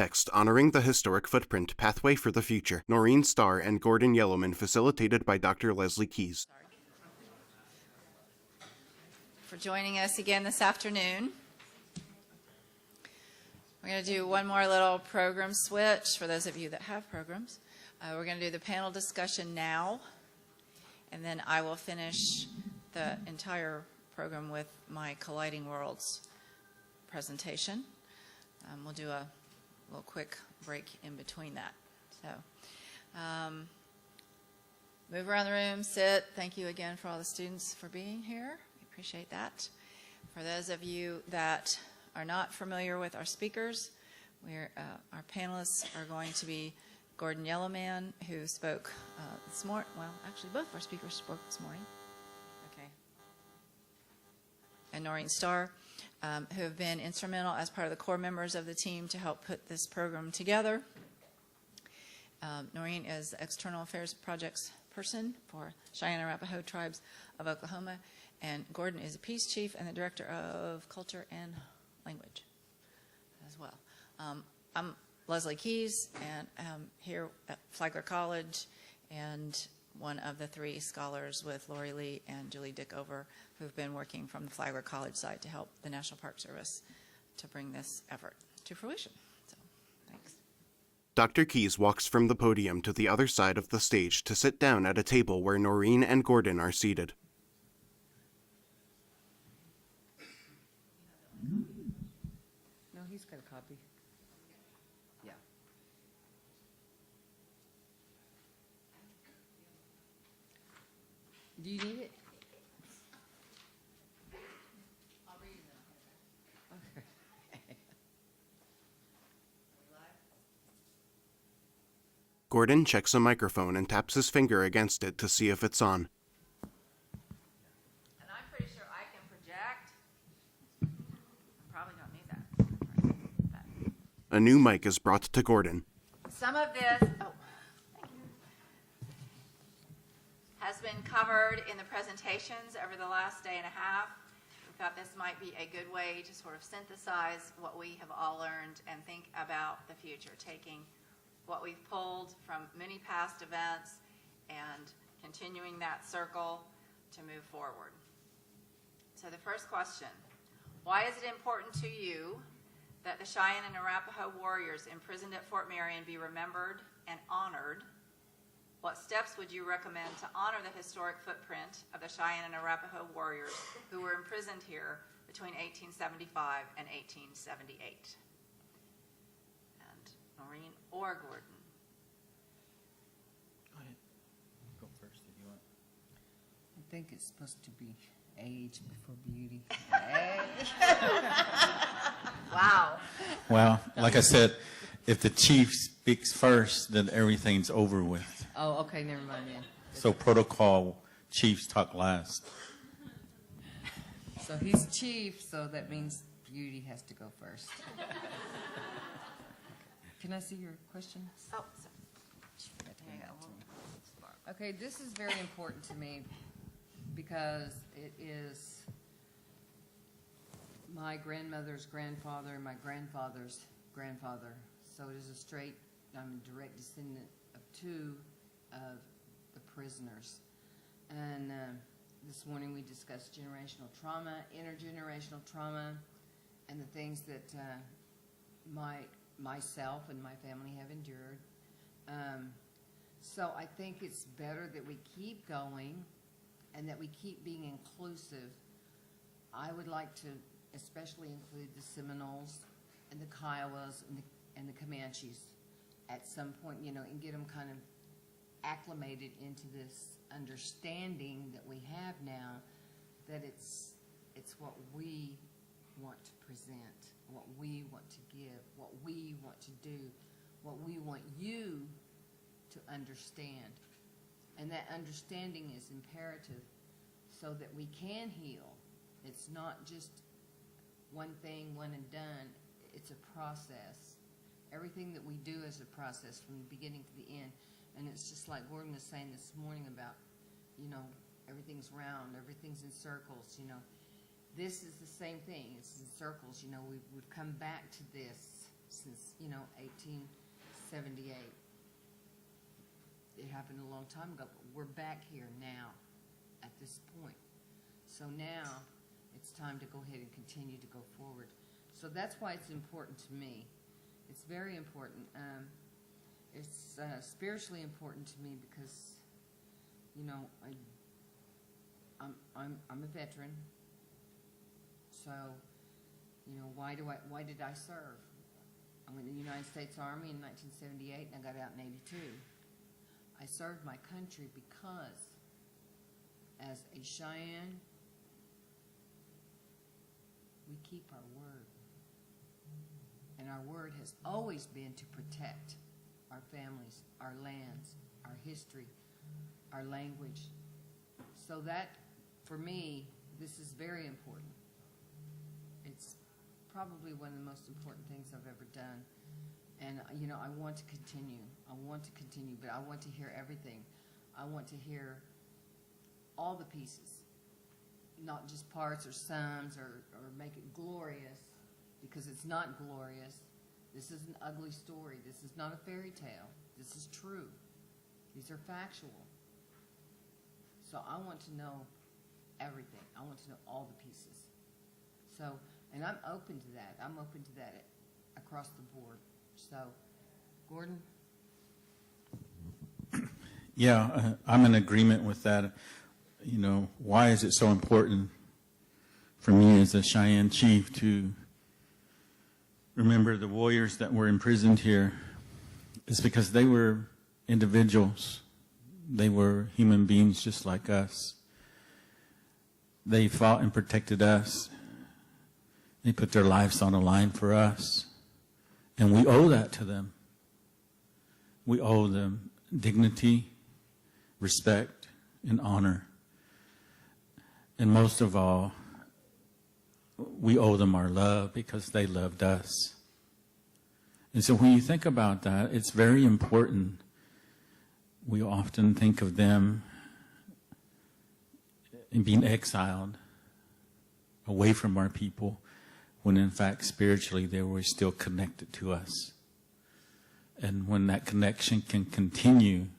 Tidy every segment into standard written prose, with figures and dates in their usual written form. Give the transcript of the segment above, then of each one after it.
text honoring the historic footprint Pathway for the Future, Norene Starr and Gordon Yellowman, facilitated by Dr. Leslie Keys. For joining us again this afternoon. We're going to do one more little program switch for those of you that have programs. We're going to do the panel discussion now, and then I will finish the entire program with my Colliding Worlds presentation. We'll do a little quick break in between that. So, move around the room, sit. Thank you again for all the students for being here. We appreciate that. For those of you that are not familiar with our speakers, our panelists are going to be Gordon Yellowman, who spoke this morning. Well, actually, both of our speakers spoke this morning. Okay. And Norene Starr, who have been instrumental as part of the core members of the team to help put this program together. Norene is the External Affairs Projects person for Cheyenne and Arapaho Tribes of Oklahoma, and Gordon is a Peace Chief and the Director of Culture and Language as well. I'm Leslie Keys, and I'm here at Flagler College, and one of the three scholars with Lori Lee and Julie Dickover, who've been working from the Flagler College side to help the National Park Service to bring this effort to fruition. So, thanks. Dr. Keys walks from the podium to the other side of the stage to sit down at a table where Norene and Gordon are seated. No, he's got a copy. Yeah. Do you need it? I'll read it. Okay. Gordon checks a microphone and taps his finger against it to see if it's on. And I'm pretty sure I can project. I probably don't need that. A new mic is brought to Gordon. Some of this has been covered in the presentations over the last day and a half. We thought this might be a good way to sort of synthesize what we have all learned and think about the future, taking what we've pulled from many past events and continuing that circle to move forward. So the first question, why is it important to you that the Cheyenne and Arapaho warriors imprisoned at Fort Marion be remembered and honored? What steps would you recommend to honor the historic footprint of the Cheyenne and Arapaho warriors who were imprisoned here between 1875 and 1878? And Norene or Gordon? Go ahead. Go first if you want. I think it's supposed to be age before beauty. Wow. Well, like I said, if the chief speaks first, then everything's over with. Oh, okay, never mind then. So protocol, chiefs talk last. So he's chief, so that means beauty has to go first. Can I see your question? Oh, sorry. There you go. Okay, this is very important to me because it is my grandmother's grandfather and my grandfather's grandfather. So it is a straight, I'm a direct descendant of two of the prisoners. And this morning we discussed generational trauma, intergenerational trauma, and the things that myself and my family have endured. So I think it's better that we keep going and that we keep being inclusive. I would like to especially include the Seminoles and the Kiowas and the Comanches at some point, you know, and get them kind of acclimated into this understanding that we have now, that it's what we want to present, what we want to give, what we want to do, what we want you to understand. And that understanding is imperative so that we can heal. It's not just one thing, one and done. It's a process. Everything that we do is a process from the beginning to the end. And it's just like Gordon was saying this morning about, you know, everything's round, everything's in circles, you know. This is the same thing. It's in circles, you know. We've come back to this since, 1878. It happened a long time ago, but we're back here now at this point. So now it's time to go ahead and continue to go forward. So that's why it's important to me. It's very important. It's spiritually important to me because, I'm a veteran. So, why did I serve? I went in the United States Army in 1978 and I got out in 82. I served my country because as a Cheyenne, we keep our word. And our word has always been to protect our families, our lands, our history, our language. So that, for me, this is very important. It's probably one of the most important things I've ever done. And, I want to continue. But I want to hear everything. I want to hear all the pieces, not just parts or sums or make it glorious, because it's not glorious. This is an ugly story. This is not a fairy tale. This is true. These are factual. So I want to know everything. I want to know all the pieces. So, and I'm open to that. I'm open to that across the board. So, Gordon? Yeah, I'm in agreement with that. Why is it so important for me as a Cheyenne chief to remember the warriors that were imprisoned here? It's because they were individuals. They were human beings just like us. They fought and protected us. They put their lives on the line for us. And we owe that to them. We owe them dignity, respect, and honor. And most of all, we owe them our love because they loved us. And so when you think about that, it's very important. We often think of them in being exiled away from our people, when in fact spiritually they were still connected to us. And when that connection can continue,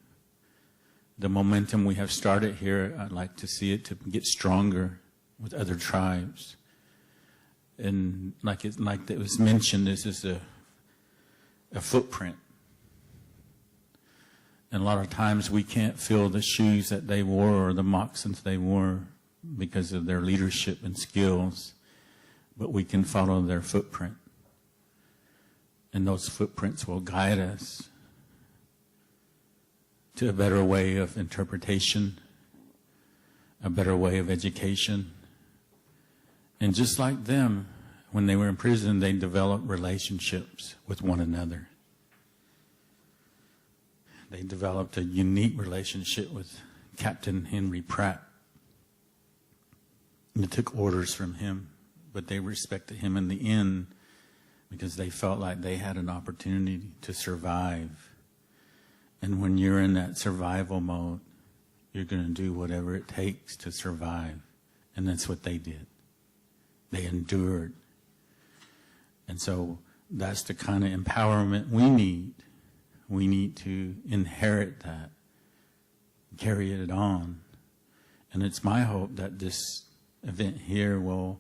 the momentum we have started here, I'd like to see it to get stronger with other tribes. And like it was mentioned, this is a footprint. And a lot of times we can't fill the shoes that they wore or the moccasins they wore because of their leadership and skills, but we can follow their footprint. And those footprints will guide us to a better way of interpretation, a better way of education. And just like them, when they were in prison, they developed relationships with one another. They developed a unique relationship with Captain Henry Pratt. And they took orders from him, but they respected him in the end because they felt like they had an opportunity to survive. And when you're in that survival mode, you're going to do whatever it takes to survive. And that's what they did. They endured. And so that's the kind of empowerment we need. We need to inherit that, carry it on. And it's my hope that this event here will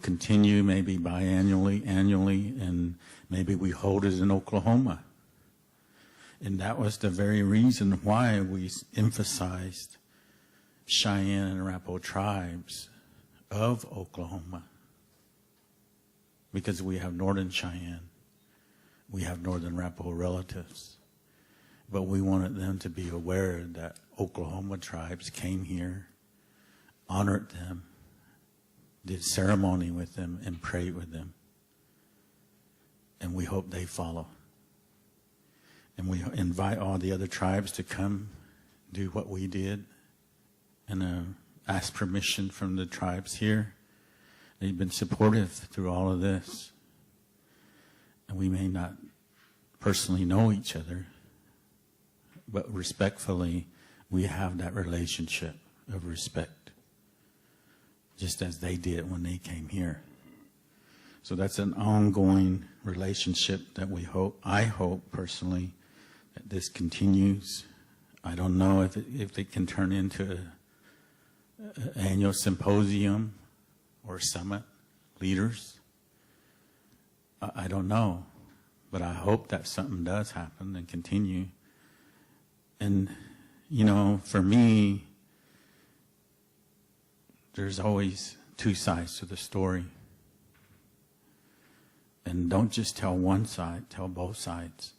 continue, maybe biannually, annually, and maybe we hold it in Oklahoma. And that was the very reason why we emphasized Cheyenne and Arapaho tribes of Oklahoma. Because we have Northern Cheyenne, we have Northern Arapaho relatives. But we wanted them to be aware that Oklahoma tribes came here, honored them, did ceremony with them, and prayed with them. And we hope they follow. And we invite all the other tribes to come do what we did and ask permission from the tribes here. They've been supportive through all of this. And we may not personally know each other, but respectfully, we have that relationship of respect, just as they did when they came here. So that's an ongoing relationship that I hope personally, that this continues. I don't know if it can turn into an annual symposium or summit, leaders. I don't know, but I hope that something does happen and continue. And, you know, for me, there's always two sides to the story. And don't just tell one side, tell both sides.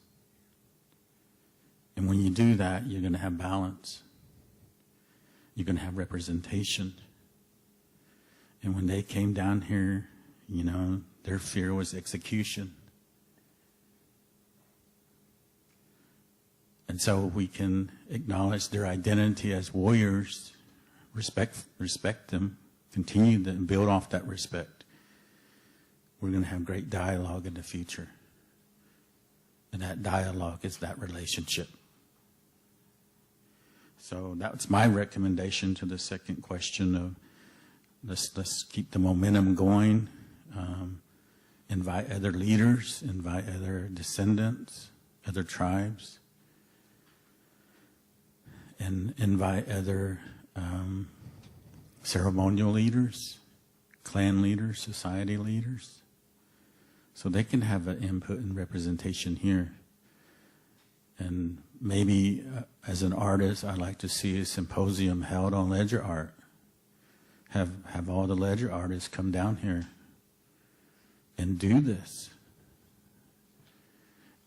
And when you do that, you're going to have balance. You're going to have representation. And when they came down here, you know, their fear was execution. And so we can acknowledge their identity as warriors, respect them, continue to build off that respect. We're going to have great dialogue in the future. And that dialogue is that relationship. So that's my recommendation to the second question of let's keep the momentum going. Invite other leaders, invite other descendants, other tribes, and invite other ceremonial leaders, clan leaders, society leaders, so they can have an input and representation here. And maybe as an artist, I'd like to see a symposium held on ledger art. Have all the ledger artists come down here and do this.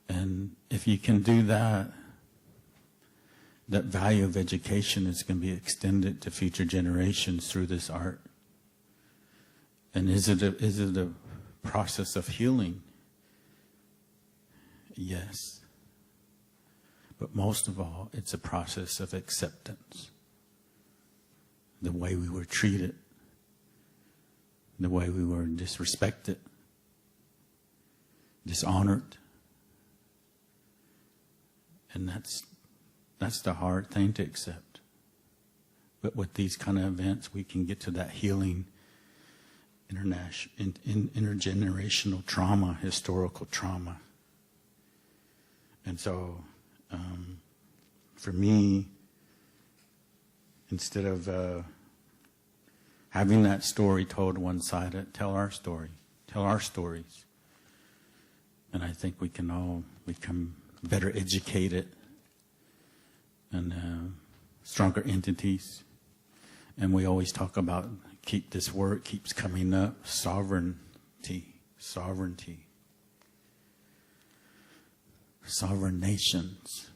And if you can do that, that value of education is going to be extended to future generations through this art. And is it a process of healing? Yes. But most of all, it's a process of acceptance. The way we were treated, the way we were disrespected, dishonored. And that's the hard thing to accept. But with these kind of events, we can get to that healing, intergenerational trauma, historical trauma. And so, for me, instead of having that story told one-sided, tell our story, tell our stories. And I think we can all become better educated and stronger entities. And we always talk about, this word keeps coming up, sovereignty. Sovereign nations.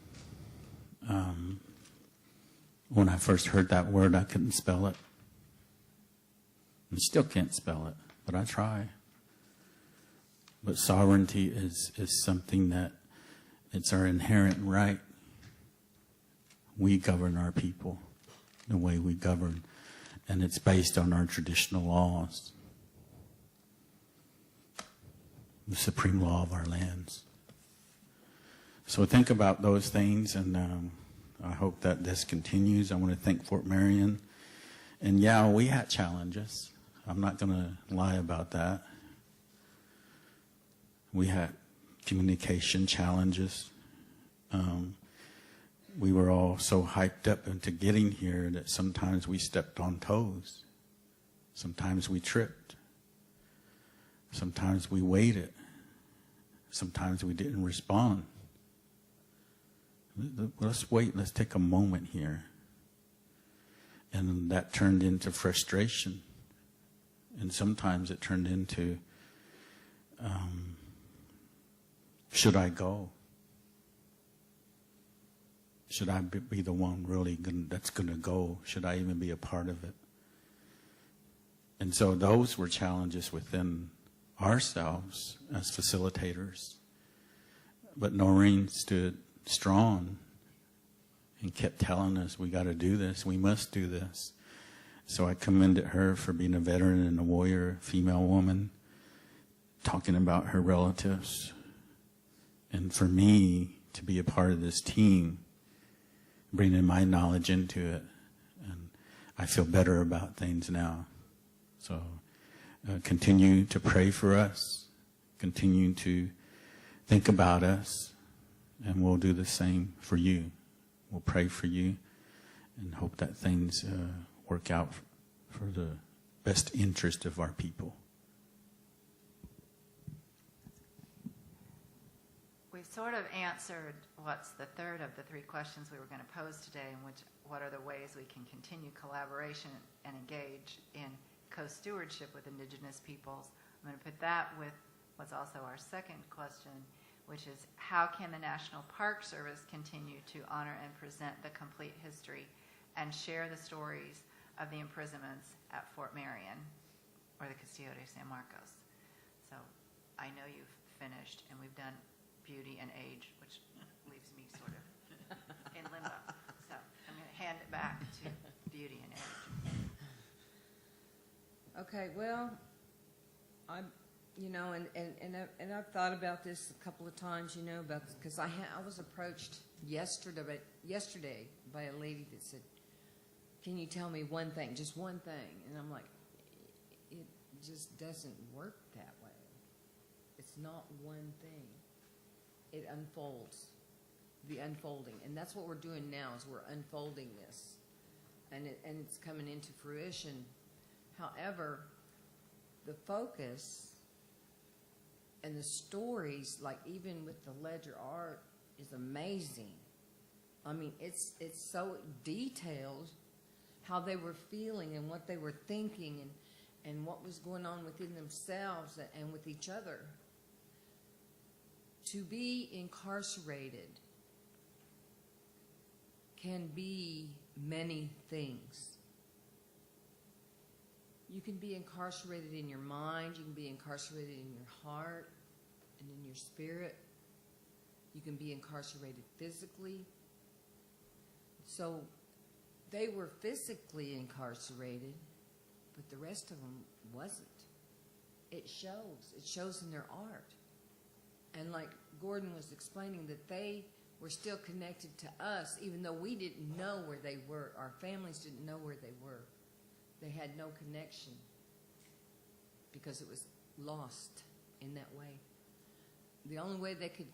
When I first heard that word, I couldn't spell it. I still can't spell it, but I try. But sovereignty is something that it's our inherent right. We govern our people the way we govern, and it's based on our traditional laws, the supreme law of our lands. So think about those things, and I hope that this continues. I want to thank Fort Marion. And yeah, we had challenges. I'm not going to lie about that. We had communication challenges. We were all so hyped up into getting here that sometimes we stepped on toes. Sometimes we tripped. Sometimes we waited. Sometimes we didn't respond. Let's wait. Let's take a moment here. And that turned into frustration. And sometimes it turned into, should I go? Should I be the one really that's going to go? Should I even be a part of it? And so those were challenges within ourselves as facilitators. But Norene stood strong and kept telling us, we got to do this, we must do this. So I commended her for being a veteran and a warrior, female woman, talking about her relatives. And for me to be a part of this team, bringing my knowledge into it, and I feel better about things now. So continue to pray for us, continue to think about us, and we'll do the same for you. We'll pray for you and hope that things work out for the best interest of our people. We've sort of answered what's the third of the three questions we were going to pose today, and what are the ways we can continue collaboration and engage in co-stewardship with Indigenous peoples. I'm going to put that with what's also our second question, which is how can the National Park Service continue to honor and present the complete history and share the stories of the imprisonments at Fort Marion or the Castillo de San Marcos. So I know you've finished, and we've done beauty and age, which leaves me sort of in limbo. So I'm going to hand it back to beauty and age. Okay, well, and I've thought about this a couple of times, because I was approached yesterday by a lady that said, "Can you tell me one thing, just one thing?" And I'm like, it just doesn't work that way. It's not one thing. It unfolds, the unfolding, and that's what we're doing now. Is we're unfolding this, and it's coming into fruition. However, the focus and the stories, like even with the ledger art, is amazing. I mean, it's so detailed how they were feeling and what they were thinking and what was going on within themselves and with each other. To be incarcerated can be many things. You can be incarcerated in your mind, you can be incarcerated in your heart and in your spirit. You can be incarcerated physically. So they were physically incarcerated, but the rest of them wasn't. It shows in their art. And like Gordon was explaining, that they were still connected to us, even though we didn't know where they were. Our families didn't know where they were. They had no connection because it was lost in that way. The only way they could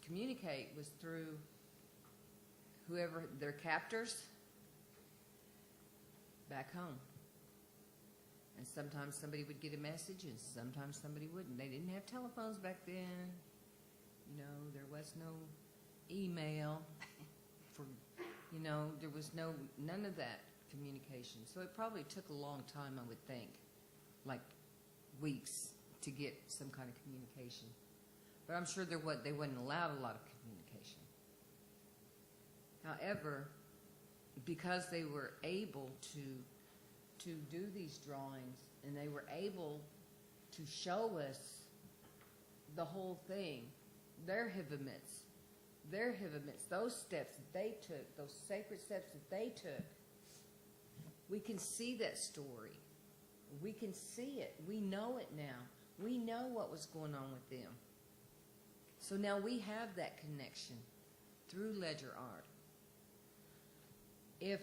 communicate was through whoever their captors back home. And sometimes somebody would get a message and sometimes somebody wouldn't. They didn't have telephones back then. There was no email there was none of that communication. So it probably took a long time, I would think, like weeks to get some kind of communication. But I'm sure they wasn't allowed a lot of communication. However, because they were able to do these drawings and they were able to show us the whole thing, their hivaments, those steps that they took, those sacred steps that they took, we can see that story. We can see it. We know it now. We know what was going on with them. So now we have that connection through ledger art. If,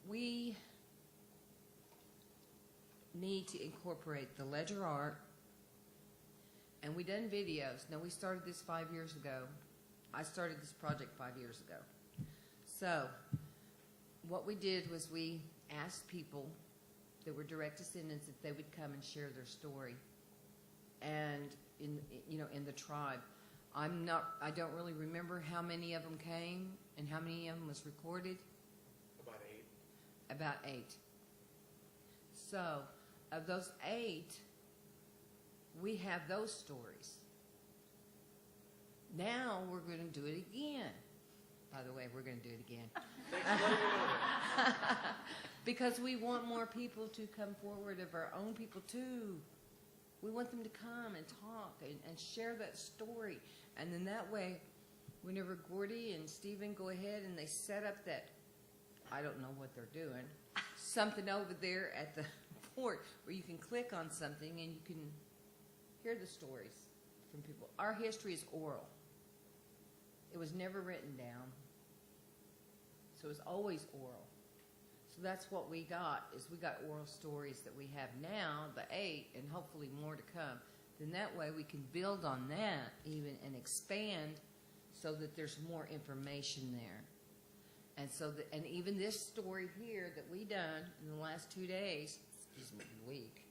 we need to incorporate the ledger art, and we done videos. Now, we started this 5 years ago. I started this project 5 years ago. So what we did was we asked people that were direct descendants if they would come and share their story. And in the tribe, I don't really remember how many of them came and how many of them was recorded. About eight. So of those 8, we have those stories. Now we're going to do it again. By the way, we're going to do it again. Because we want more people to come forward, of our own people too. We want them to come and talk and share that story. And then that way, whenever Gordy and Stephen go ahead and they set up that, I don't know what they're doing, something over there at the fort where you can click on something and you can hear the stories from people. Our history is oral. It was never written down. So it was always oral. So that's what we got, is we got oral stories that we have now, the 8, and hopefully more to come. Then that way we can build on that even and expand so that there's more information there. And so, and even this story here that we done in the last 2 days, excuse me, week.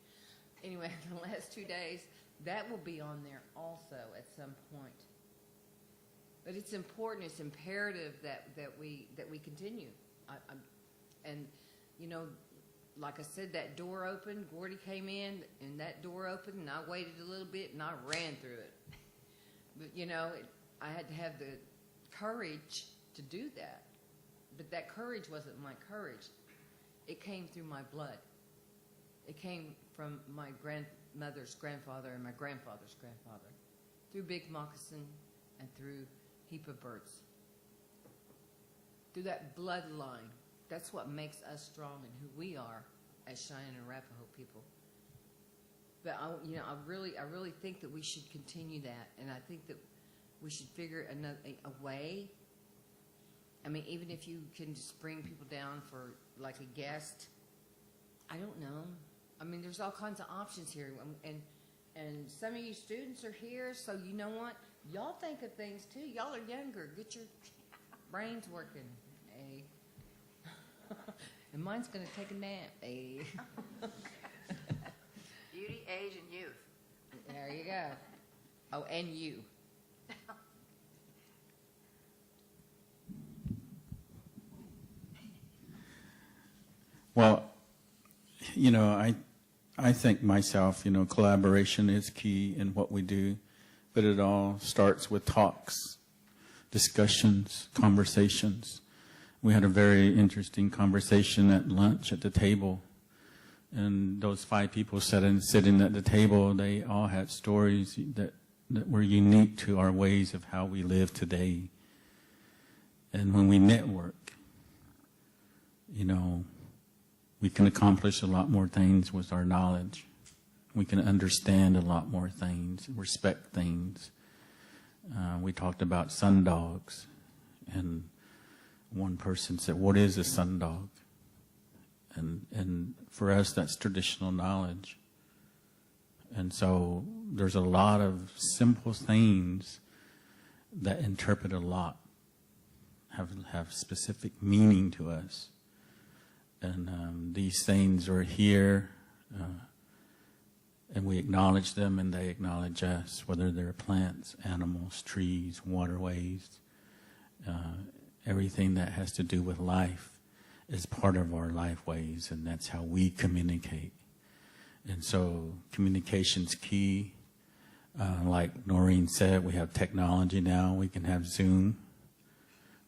Anyway, in the last 2 days, that will be on there also at some point. But it's important, it's imperative that we continue. And, you know, like I said, that door opened, Gordy came in, and that door opened, and I waited a little bit, and I ran through it. But, you know, I had to have the courage to do that. But that courage wasn't my courage. It came through my blood. It came from my grandmother's grandfather and my grandfather's grandfather, through Big Moccasin and through Heap of Birds. Through that bloodline. That's what makes us strong and who we are as Cheyenne and Arapaho people. But I really think that we should continue that, and I think that we should figure a way. I mean, even if you can just bring people down for like a guest, I don't know. I mean, there's all kinds of options here, and some of you students are here, so you know what? Y'all think of things too. Y'all are younger. Get your brains working. Hey. And mine's going to take a nap. Hey. Beauty, age, and youth. There you go. Oh, and you. Well, you know, I think myself, you know, collaboration is key in what we do, but it all starts with talks, discussions, conversations. We had a very interesting conversation at lunch at the table, and those 5 people sitting at the table, they all had stories that were unique to our ways of how we live today. And when we network, you know, we can accomplish a lot more things with our knowledge. We can understand a lot more things, respect things. We talked about sundogs, and one person said, "What is a sundog?" And for us, that's traditional knowledge. And so there's a lot of simple things that interpret a lot, have specific meaning to us. And these things are here, and we acknowledge them and they acknowledge us, whether they're plants, animals, trees, waterways, everything that has to do with life is part of our lifeways, and that's how we communicate. And so communication's key. Like Norene said, we have technology now. We can have Zoom.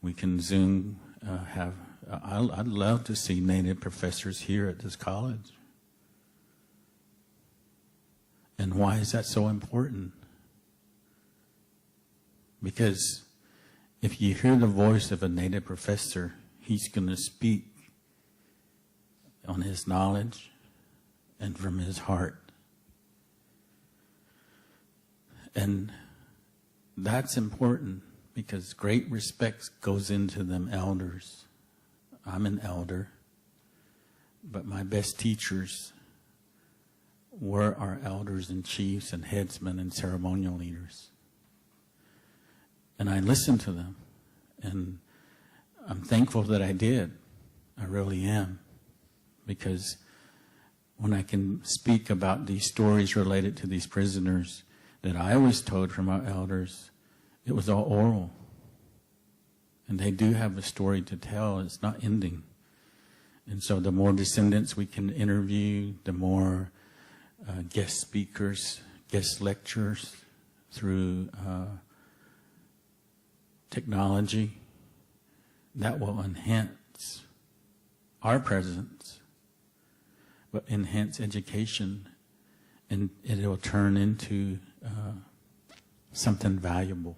We can Zoom, I'd love to see Native professors here at this college. And why is that so important? Because if you hear the voice of a Native professor, he's going to speak on his knowledge and from his heart. And that's important because great respect goes into them elders. I'm an elder, but my best teachers were our elders and chiefs and headsmen and ceremonial leaders. And I listened to them, and I'm thankful that I did. I really am, because when I can speak about these stories related to these prisoners that I was told from our elders, it was all oral. And they do have a story to tell. It's not ending. And so the more descendants we can interview, the more guest speakers, guest lecturers through technology, that will enhance our presence, but enhance education, and it will turn into something valuable,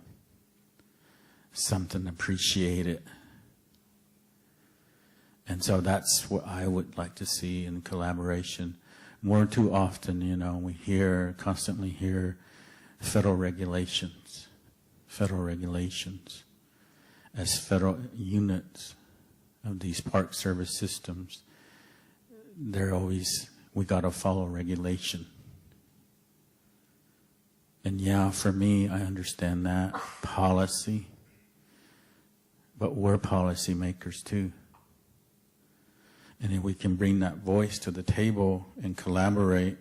something appreciated. And so that's what I would like to see in collaboration. More too often, you know, we constantly hear federal regulations as federal units of these park service systems. we got to follow regulation. And yeah, for me, I understand that policy, but we're policymakers too. And if we can bring that voice to the table and collaborate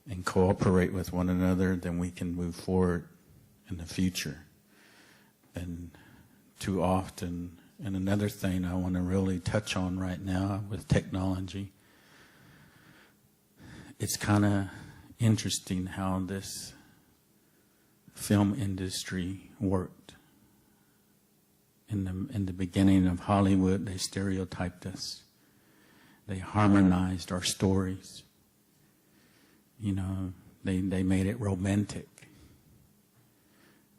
and cooperate with one another, then we can move forward in the future. And too often, and another thing I want to really touch on right now with technology, it's kind of interesting how this film industry worked. In the beginning of Hollywood, they stereotyped us. They harmonized our stories. You know, they made it romantic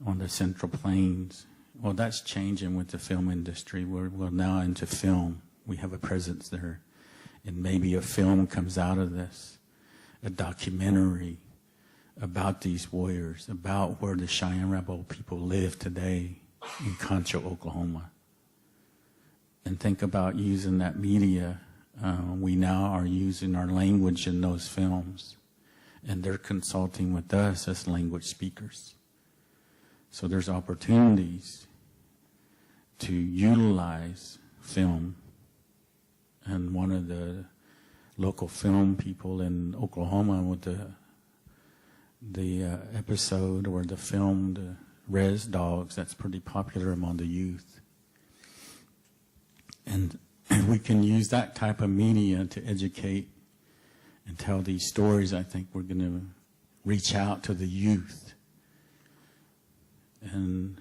on the Central Plains. Well, that's changing with the film industry. We're now into film. We have a presence there. And maybe a film comes out of this, a documentary about these warriors, about where the Cheyenne Rebel people live today in Concho, Oklahoma. And think about using that media. We now are using our language in those films, and they're consulting with us as language speakers. So there's opportunities to utilize film. And one of the local film people in Oklahoma with the episode or the film, the Res Dogs, that's pretty popular among the youth. And we can use that type of media to educate and tell these stories. I think we're going to reach out to the youth and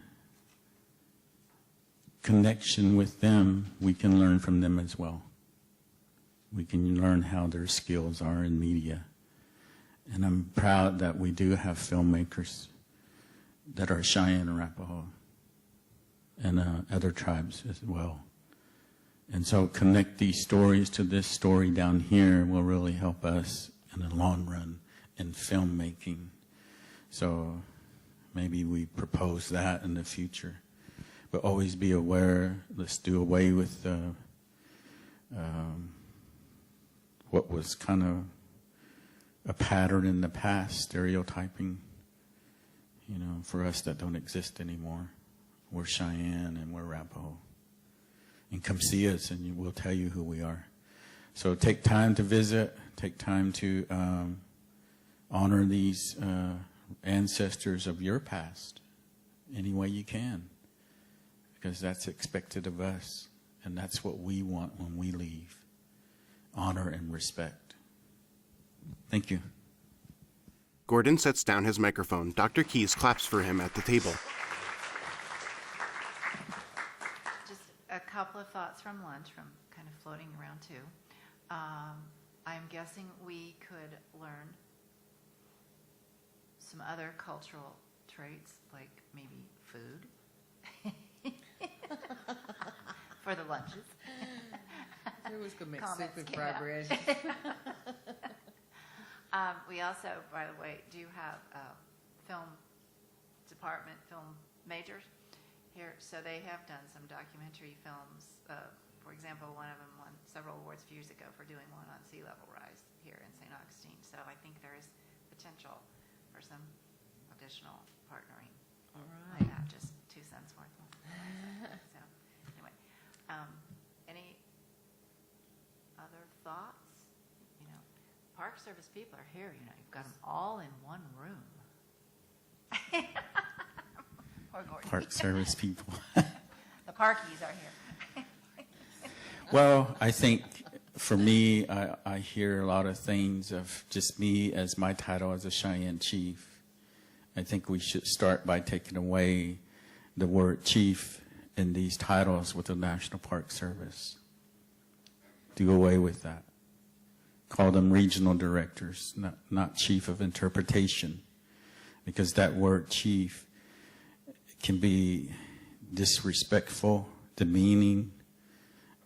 connection with them. We can learn from them as well. We can learn how their skills are in media. And I'm proud that we do have filmmakers that are Cheyenne, Arapaho, and other tribes as well. And so connect these stories to this story down here will really help us in the long run in filmmaking. So maybe we propose that in the future. But always be aware, let's do away with what was kind of a pattern in the past, stereotyping, you know, for us that don't exist anymore. We're Cheyenne and we're Arapaho. And come see us and we'll tell you who we are. So take time to visit, take time to honor these ancestors of your past any way you can, because that's expected of us, and that's what we want when we leave, honor and respect. Thank you. Gordon sets down his microphone. Dr. Keyes claps for him at the table. Just a couple of thoughts from lunch, from kind of floating around too. I'm guessing we could learn some other cultural traits, like maybe food, for the lunches. It was going to make Comments super came out. progress. We also, by the way, do have film department, film majors here. So they have done some documentary films. For example, one of them won several awards a few years ago for doing one on sea level rise here in St. Augustine. So I think there is potential for some additional partnering. All Like right. that, just 2 cents worth. So anyway, any other thoughts? You know, Park Service people are here. You know, you've got them all in one room. Poor Gordon. Park Service people. The Parkies are here. Well, I think for me, I hear a lot of things of just me as my title as a Cheyenne chief. I think we should start by taking away the word chief in these titles with the National Park Service. Do away with that. Call them regional directors, not chief of interpretation, because that word chief can be disrespectful, demeaning,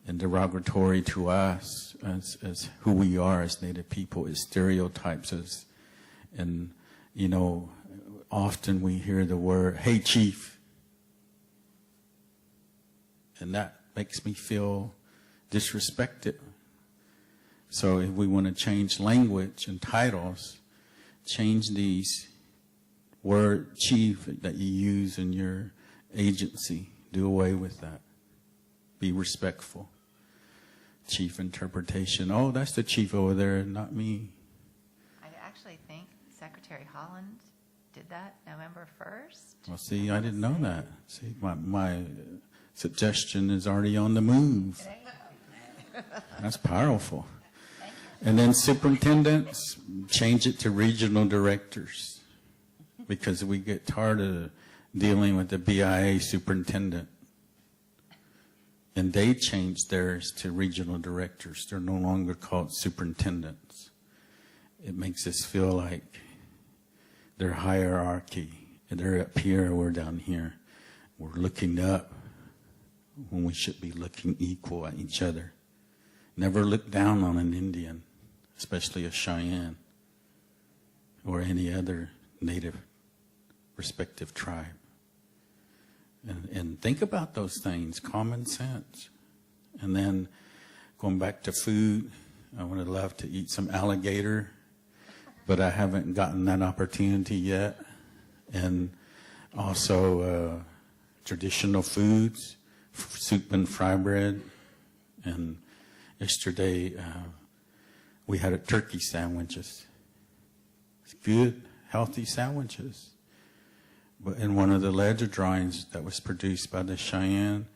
and derogatory to us as who we are as Native people. It stereotypes us. And, you know, often we hear the word, hey, chief. And that makes me feel disrespected. So if we want to change language and titles, change these word chief that you use in your agency. Do away with that. Be respectful. Chief interpretation. Oh, that's the chief over there, not me. I actually think Secretary Holland did that November 1st. Well, see, I didn't know that. See, my suggestion is already on the move. That's powerful. And then superintendents, change it to regional directors, because we get tired of dealing with the BIA superintendent. And they changed theirs to regional directors. They're no longer called superintendents. It makes us feel like their hierarchy. And they're up here, we're down here. We're looking up when we should be looking equal at each other. Never look down on an Indian, especially a Cheyenne or any other native respective tribe. And think about those things, common sense. And then going back to food, I would have loved to eat some alligator, but I haven't gotten that opportunity yet. And also traditional foods, soup and fry bread. And yesterday we had turkey sandwiches. It's good, healthy sandwiches. But in one of the ledger drawings that was produced by the Cheyenne,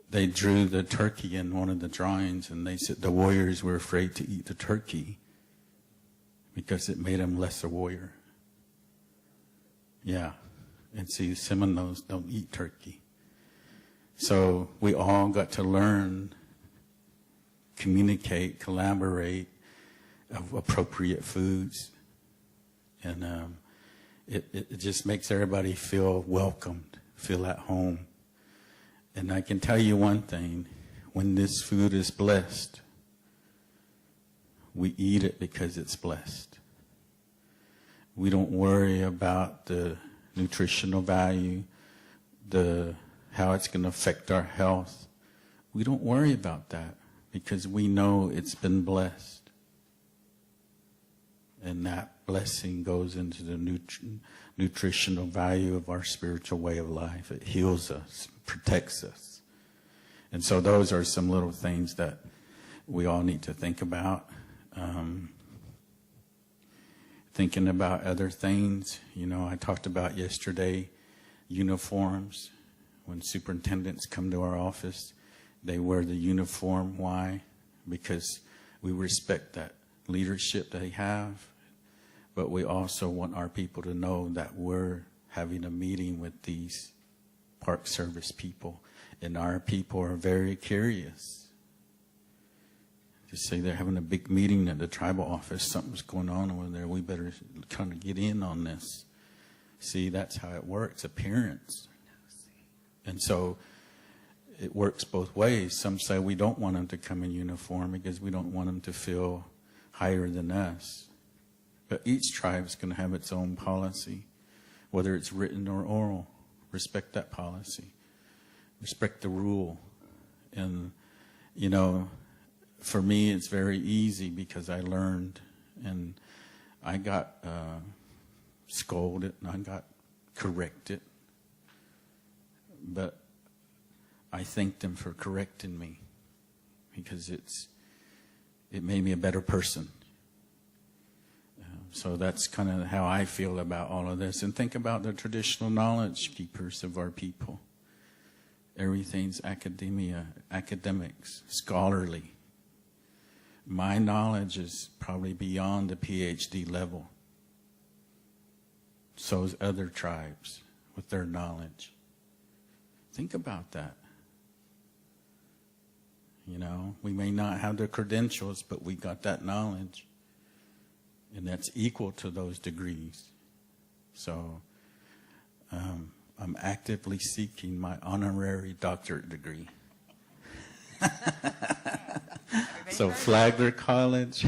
they drew the turkey in one of the drawings, and they said the warriors were afraid to eat the turkey because it made them less a warrior. Yeah. And see, Seminoles don't eat turkey. So we all got to learn, communicate, collaborate of appropriate foods. And it just makes everybody feel welcomed, feel at home. And I can tell you one thing, when this food is blessed, we eat it because it's blessed. We don't worry about the nutritional value, how it's going to affect our health. We don't worry about that because we know it's been blessed. And that blessing goes into the nutritional value of our spiritual way of life. It heals us, protects us. And so those are some little things that we all need to think about. Thinking about other things. You know, I talked about yesterday uniforms. When superintendents come to our office, they wear the uniform. Why? Because we respect that leadership they have. But we also want our people to know that we're having a meeting with these Park Service people. And our people are very curious. Just say they're having a big meeting at the tribal office. Something's going on over there. We better kind of get in on this. See, that's how it works, appearance. And so it works both ways. Some say we don't want them to come in uniform because we don't want them to feel higher than us. But each tribe is going to have its own policy, whether it's written or oral. Respect that policy. Respect the rule. And, you know, for me, it's very easy because I learned and I got scolded and I got corrected. But I thank them for correcting me because it made me a better person. So that's kind of how I feel about all of this. And think about the traditional knowledge keepers of our people. Everything's academics, scholarly. My knowledge is probably beyond the PhD level. So is other tribes with their knowledge. Think about that. You know, we may not have the credentials, but we got that knowledge. And that's equal to those degrees. So I'm actively seeking my honorary doctorate degree. So Flagler College.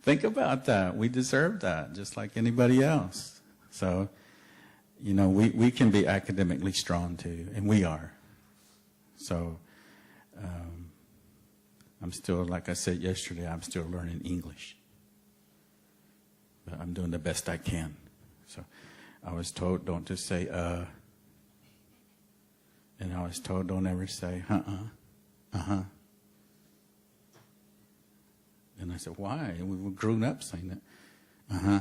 Think about that. We deserve that, just like anybody else. So, you know, we can be academically strong too, and we are. So I'm still, like I said yesterday, I'm still learning English. But I'm doing the best I can. So I was told, don't just say, and I was told, don't ever say, uh-huh. And I said, why? We were grown up saying that. Uh-huh.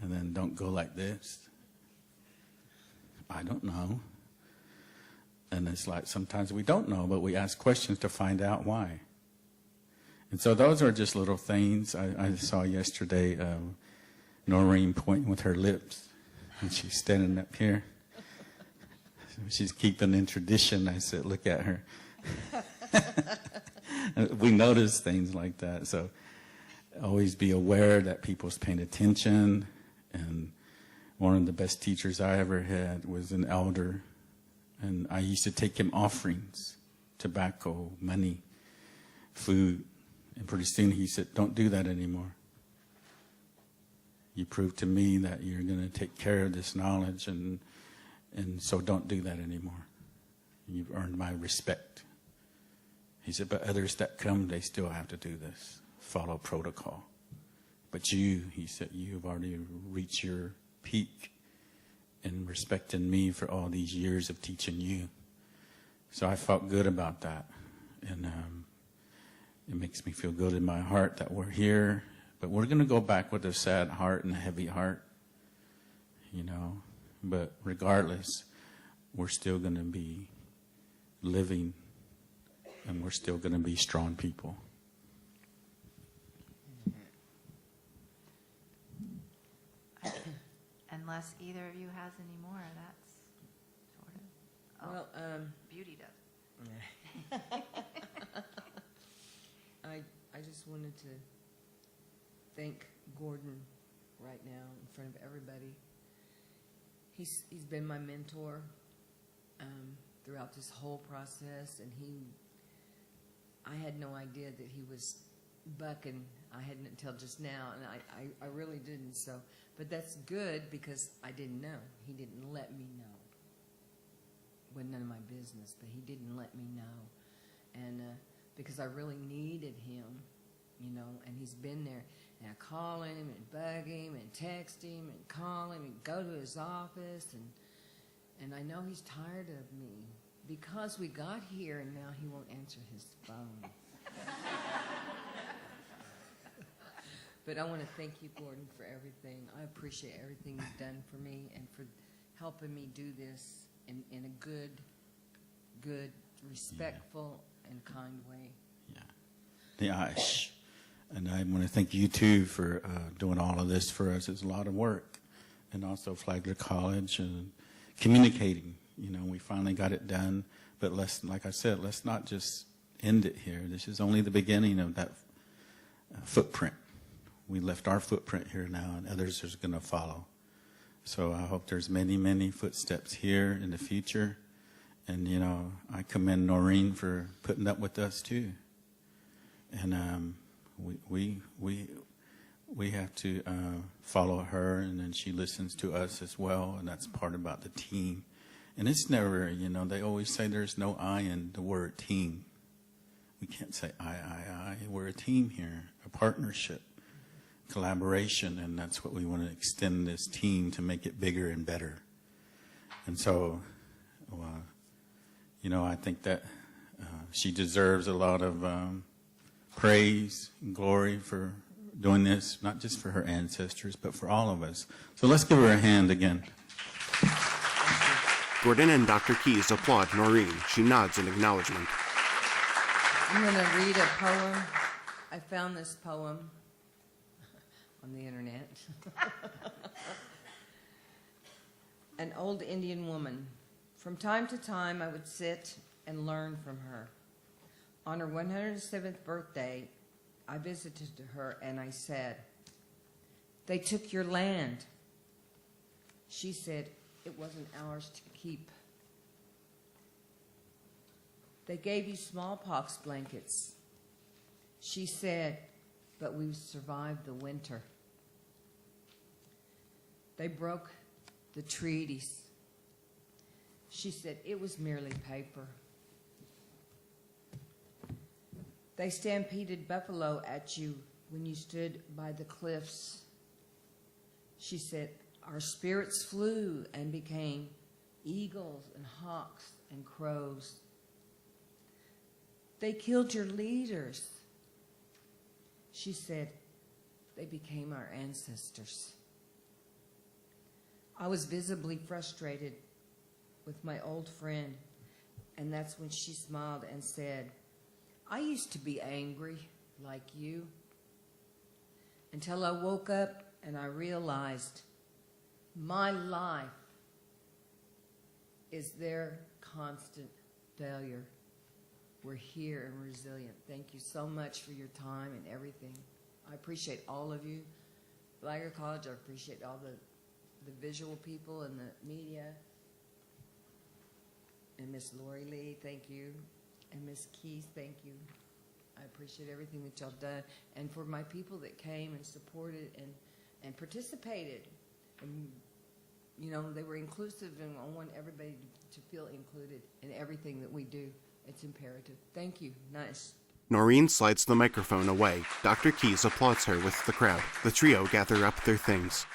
And then don't go like this. I don't know. And it's like sometimes we don't know, but we ask questions to find out why. And so those are just little things. I saw yesterday Norene pointing with her lips, and she's standing up here. She's keeping in tradition. I said, look at her. We notice things like that. So always be aware that people's paying attention. And one of the best teachers I ever had was an elder. And I used to take him offerings, tobacco, money, food. And pretty soon he said, don't do that anymore. You proved to me that you're going to take care of this knowledge, and so don't do that anymore. You've earned my respect. He said, but others that come, they still have to do this, follow protocol. But you, he said, you've already reached your peak in respecting me for all these years of teaching you. So I felt good about that. And it makes me feel good in my heart that we're here. But we're going to go back with a sad heart and a heavy heart, you know. But regardless, we're still going to be living, and we're still going to be strong people. Unless either of you has any more, that's sort of, Well, beauty does. I just wanted to thank Gordon right now in front of everybody. He's been my mentor throughout this whole process, and I had no idea that he was bucking. I hadn't until just now, and I really didn't. So, but that's good because I didn't know. He didn't let me know. It wasn't none of my business, but he didn't let me know, and because I really needed him, you know. And he's been there. And I call him and bug him and text him and call him and go to his office, and I know he's tired of me because we got here and now he won't answer his phone. But I want to thank you, Gordon, for everything. I appreciate everything you've done for me and for helping me do this in a good, respectful, and kind way. Yeah. And I want to thank you, too, for doing all of this for us. It's a lot of work. And also Flagler College and communicating. You know, we finally got it done. But like I said, let's not just end it here. This is only the beginning of that footprint. We left our footprint here now, and others are going to follow. So I hope there's many, many footsteps here in the future. And, you know, I commend Norene for putting up with us, too. And we have to follow her, and then she listens to us as well, and that's part about the team. And it's never, you know, they always say there's no I in the word team. We can't say I. We're a team here, a partnership, collaboration, and that's what we want to extend this team to make it bigger and better. And so, you know, I think that she deserves a lot of praise and glory for doing this, not just for her ancestors, but for all of us. So let's give her a hand again. Gordon and Dr. Keyes applaud Norene. She nods in acknowledgement. I'm going to read a poem. I found this poem on the internet. An old Indian woman. From time to time, I would sit and learn from her. On her 107th birthday, I visited her and I said, "They took your land." She said, "It wasn't ours to keep." "They gave you smallpox blankets." She said, "But we've survived the winter." "They broke the treaties." She said, "It was merely paper." They stampeded buffalo at you when you stood by the cliffs. She said, our spirits flew and became eagles and hawks and crows. They killed your leaders. She said, they became our ancestors. I was visibly frustrated with my old friend, and that's when she smiled and said, I used to be angry like you, until I woke up and I realized my life is their constant failure. We're here and resilient. Thank you so much for your time and everything. I appreciate all of you. Flagler College, I appreciate all the visual people and the media. And Miss Lori Lee, thank you. And Miss Keys, thank you. I appreciate everything that y'all done. And for my people that came and supported and participated. And, you know, they were inclusive, and I want everybody to feel included in everything that we do. It's imperative. Thank you. Nice. Norene slides the microphone away. Dr. Keyes applauds her with the crowd. The trio gather up their things.